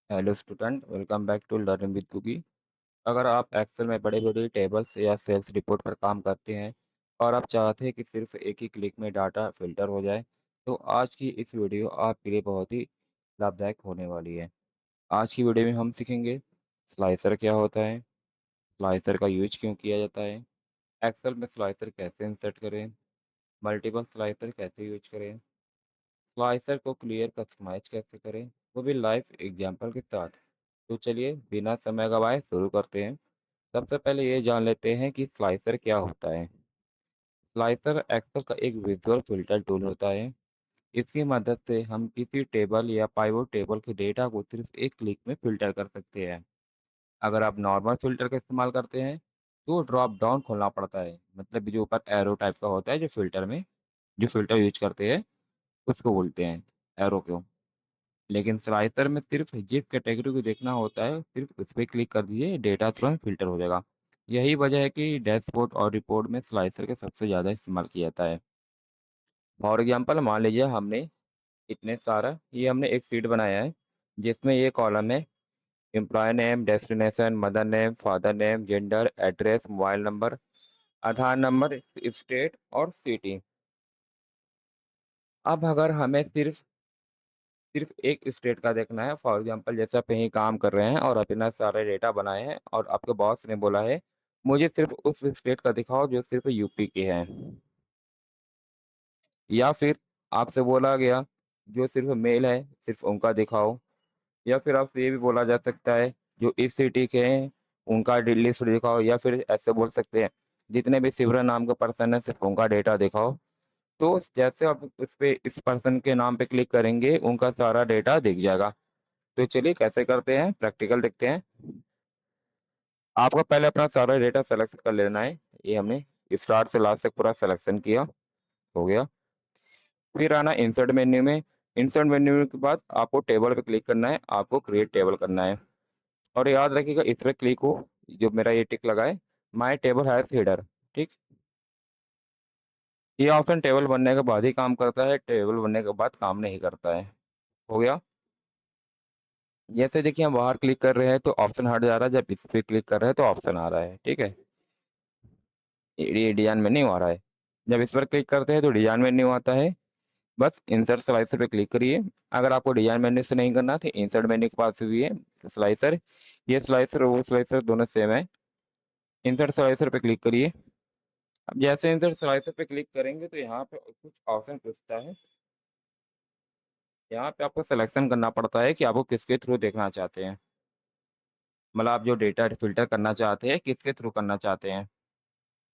Hello student, welcome back to learning with cookie. अगर आप Excel में बड़े बड़े टेबल्स या सेल्स रिपोर्ट पर काम करते हैं और आप चाहते हैं कि सिर्फ एक ही क्लिक में डाटा फिल्टर हो जाए, तो आज की इस वीडियो आपके लिए बहुत ही लाभदायक होने वाली है। आज की वीडियो में हम सीखेंगे स्लाइसर क्या होता है, स्लाइसर का यूज क्यों किया जाता है, एक्सेल में स्लाइसर कैसे इंसर्ट करें, मल्टीपल स्लाइसर कैसे यूज करें, स्लाइसर को क्लियर कस्टमाइज कैसे करें, वो भी लाइव एग्जाम्पल के साथ। तो चलिए बिना समय गवाए शुरू करते हैं। सबसे पहले ये जान लेते हैं कि स्लाइसर क्या होता है। स्लाइसर एक्सेल का एक विजुअल फिल्टर टूल होता है। इसकी मदद से हम किसी टेबल या पाइवोट टेबल के डेटा को सिर्फ एक क्लिक में फिल्टर कर सकते हैं। अगर आप नॉर्मल फिल्टर का इस्तेमाल करते हैं तो ड्रॉप डाउन खोलना पड़ता है, मतलब जो ऊपर एरो टाइप का होता है, जो फिल्टर में जो फिल्टर यूज करते हैं उसको बोलते हैं एरो को। लेकिन स्लाइसर में सिर्फ जिस कैटेगरी को देखना होता है सिर्फ उस पर क्लिक कर दीजिए, डेटा तुरंत फिल्टर हो जाएगा। यही वजह है कि डैशबोर्ड और रिपोर्ट में स्लाइसर का सबसे ज़्यादा इस्तेमाल किया जाता है। फॉर एग्जांपल मान लीजिए हमने एक सीट बनाया है जिसमें ये कॉलम है: employ name, destination, mother name, father name, gender, address, mobile number, Aadhaar number, state और सिटी। अब अगर हमें सिर्फ सिर्फ एक स्टेट का देखना है, फॉर एग्जांपल जैसे आप कहीं काम कर रहे हैं और अपना सारे डेटा बनाए हैं और आपके बॉस ने बोला है मुझे सिर्फ उस स्टेट का दिखाओ जो सिर्फ यूपी के हैं, या फिर आपसे बोला गया जो सिर्फ मेल है सिर्फ उनका दिखाओ, या फिर आपसे ये भी बोला जा सकता है जो इस सिटी के हैं उनका लिस्ट दिखाओ, या फिर ऐसे बोल सकते हैं जितने भी शिवरा नाम का पर्सन है सिर्फ उनका डेटा दिखाओ। तो जैसे आप इस पे इस पर्सन के नाम पे क्लिक करेंगे उनका सारा डेटा दिख जाएगा। तो चलिए कैसे करते हैं, प्रैक्टिकल देखते हैं। आपको पहले अपना सारा डेटा सेलेक्ट कर लेना है। ये हमने स्टार्ट से लास्ट तक पूरा सिलेक्शन किया, हो गया। फिर आना इंसर्ट मेन्यू में। इंसर्ट मेन्यू के बाद आपको टेबल पे क्लिक करना है, आपको क्रिएट टेबल करना है। और याद रखिएगा इस पर क्लिक हो, जो मेरा ये टिक लगा है, माई टेबल हैज हेडर। ठीक, ये ऑप्शन टेबल बनने के बाद ही काम करता है, टेबल बनने के बाद काम नहीं करता है। हो गया। जैसे देखिए हम बाहर क्लिक कर रहे हैं तो ऑप्शन हट जा रहा है, जब इस पे क्लिक कर रहे हैं तो ऑप्शन आ रहा है। ठीक है, ये डिजाइन मेन्यू आ रहा है। जब इस पर क्लिक करते हैं तो डिजाइन मेन्यू आता है। बस इंसर्ट स्लाइसर पे क्लिक करिए। अगर आपको डिजाइन मेन्यू से नहीं करना तो इंसर्ट मेन्यू के पास भी है स्लाइसर। ये स्लाइसर और वो स्लाइसर दोनों सेम है। इंसर्ट स्लाइसर पे क्लिक करिए। अब जैसे इंसर्ट स्लाइसर पे क्लिक करेंगे तो यहाँ पे कुछ ऑप्शन पूछता है। यहाँ पे आपको सिलेक्शन करना पड़ता है कि आपको किसके थ्रू देखना चाहते हैं, मतलब आप जो डेटा फिल्टर करना चाहते हैं किसके थ्रू करना चाहते हैं।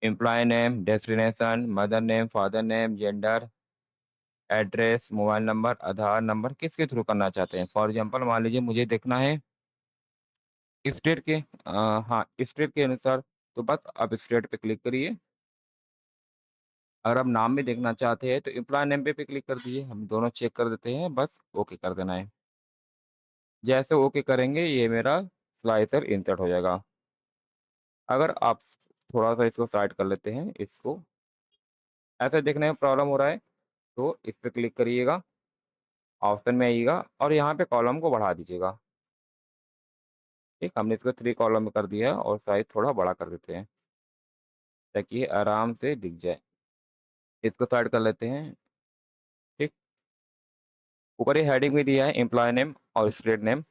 Employ name, destination, mother name, father name, gender, address, mobile number, Aadhaar number, किसके थ्रू करना चाहते हैं। फॉर एग्जांपल मान लीजिए मुझे देखना है स्टेट के, हाँ स्टेट के अनुसार। तो बस आप स्टेट पे क्लिक करिए। अगर आप नाम में देखना चाहते हैं तो एम्प्लॉय नेम पे क्लिक कर दीजिए, हम दोनों चेक कर देते हैं, बस ओके कर देना है। जैसे ओके करेंगे ये मेरा स्लाइसर इंसर्ट हो जाएगा। अगर आप थोड़ा सा इसको साइड कर लेते हैं, इसको ऐसे देखने में प्रॉब्लम हो रहा है तो इस पे क्लिक करिएगा, ऑप्शन में आइएगा और यहाँ पे कॉलम को बढ़ा दीजिएगा। ठीक, हमने इसको 3 कॉलम में कर दिया है और साइज थोड़ा बड़ा कर देते हैं ताकि ये आराम से दिख जाए। इसको साइड कर लेते हैं। ठीक, ऊपर ये हेडिंग भी दिया है एम्प्लॉय नेम और स्टेट नेम।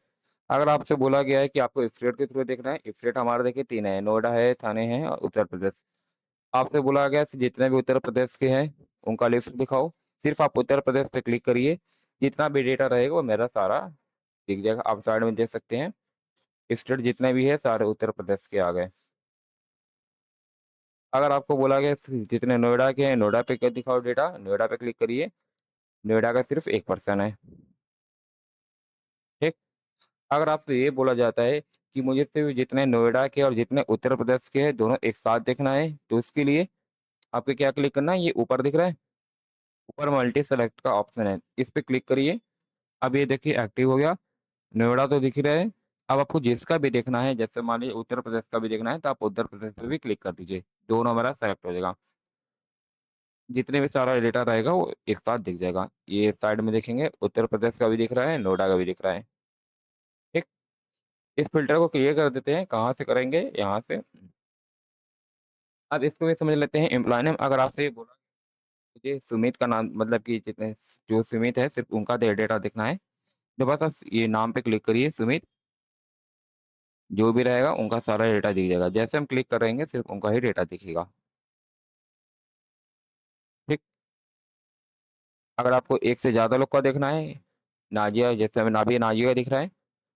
अगर आपसे बोला गया है कि आपको स्टेट के थ्रू देखना है, स्टेट हमारे देखिए 3 है: नोएडा है, थाने हैं और उत्तर प्रदेश। आपसे बोला गया है जितने भी उत्तर प्रदेश के हैं उनका लिस्ट दिखाओ। सिर्फ आप उत्तर प्रदेश पे क्लिक करिए, जितना भी डेटा रहेगा वो मेरा सारा दिख जाएगा। आप साइड में देख सकते हैं स्टेट जितने भी है सारे उत्तर प्रदेश के आ गए। अगर आपको बोला गया जितने नोएडा के हैं नोएडा पे क्या दिखाओ डेटा, नोएडा पे क्लिक करिए। नोएडा का सिर्फ 1% है। ठीक, अगर आपको ये बोला जाता है कि मुझे सिर्फ जितने नोएडा के और जितने उत्तर प्रदेश के हैं दोनों एक साथ देखना है, तो उसके लिए आपको क्या क्लिक करना है, ये ऊपर दिख रहा है, ऊपर मल्टी सेलेक्ट का ऑप्शन है, इस पे क्लिक करिए। अब ये देखिए एक्टिव हो गया। नोएडा तो दिख रहा है। अब आपको जिसका भी देखना है, जैसे मान लीजिए उत्तर प्रदेश का भी देखना है तो आप उत्तर प्रदेश पे भी क्लिक कर दीजिए, दोनों हमारा सेलेक्ट हो जाएगा। जितने भी सारा डेटा रहेगा वो एक साथ दिख जाएगा। ये साइड में देखेंगे उत्तर प्रदेश का भी दिख रहा है, नोएडा का भी दिख रहा है। ठीक, इस फ़िल्टर को क्लियर कर देते हैं, कहाँ से करेंगे? यहाँ से। अब इसको भी समझ लेते हैं एम्प्लॉयी नेम अगर आपसे ये बोला मुझे सुमित का नाम मतलब कि जितने जो सुमित है सिर्फ़ उनका डेटा दिखना है, तो बस ये नाम पे क्लिक करिए सुमित, जो भी रहेगा उनका सारा डेटा दिख जाएगा। जैसे हम क्लिक करेंगे सिर्फ़ उनका ही डेटा दिखेगा, ठीक? अगर आपको एक से ज़्यादा लोग का देखना है, नाज़िया जैसे हमें नाभी नाज़िया का दिख रहा है,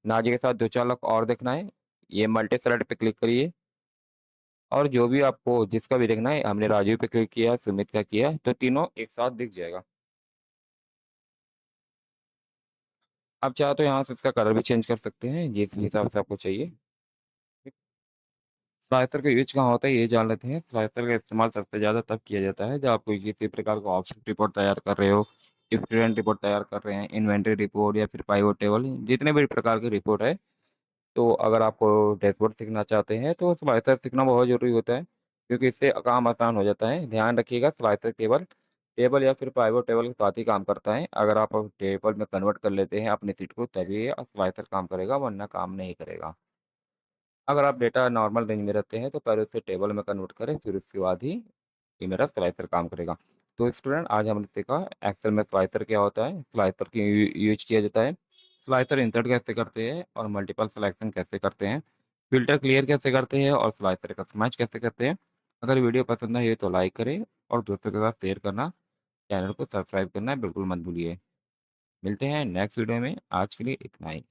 नाज़िया के साथ 2-4 लोग और देखना है, ये मल्टी सेलेक्ट पे क्लिक करिए और जो भी आपको जिसका भी देखना है, हमने राजू पे क्लिक किया, सुमित का किया, तो तीनों एक साथ दिख जाएगा। आप चाहो तो यहाँ से इसका कलर भी चेंज कर सकते हैं, जिस हिसाब से आपको चाहिए। स्लाइसर का यूज़ कहाँ होता है, ये जान लेते हैं। स्लाइसर का इस्तेमाल सबसे ज़्यादा तब किया जाता है, जब आप कोई किसी प्रकार का ऑब्जेक्ट रिपोर्ट तैयार कर रहे हो, स्टूडेंट रिपोर्ट तैयार कर रहे हैं, इन्वेंटरी रिपोर्ट या फिर पाइवट टेबल, जितने भी प्रकार की रिपोर्ट है। तो अगर आपको डैशबोर्ड सीखना चाहते हैं, तो स्लाइसर सीखना बहुत ज़रूरी होता है, क्योंकि इससे काम आसान हो जाता है। ध्यान रखिएगा स्लाइसर केवल टेबल या फिर पाइवट टेबल के साथ ही काम करता है। अगर आप टेबल में कन्वर्ट कर लेते हैं अपनी सीट को, तभी स्लाइसर काम करेगा, वरना काम नहीं करेगा। अगर आप डेटा नॉर्मल रेंज में रखते हैं, तो पहले उसे टेबल में कन्वर्ट करें, फिर उसके बाद ही ये मेरा स्लाइसर काम करेगा। तो स्टूडेंट आज हमने सीखा एक्सेल में स्लाइसर क्या होता है, स्लाइसर क्यों यूज किया जाता है, स्लाइसर इंसर्ट कैसे करते हैं और मल्टीपल सिलेक्शन कैसे करते हैं, फ़िल्टर क्लियर कैसे करते हैं और स्लाइसर कस्टमाइज़ कैसे करते हैं। अगर वीडियो पसंद आई हो तो लाइक करें और दोस्तों के साथ शेयर करना, चैनल को सब्सक्राइब करना बिल्कुल मत भूलिए। मिलते हैं नेक्स्ट वीडियो में, आज के लिए इतना ही।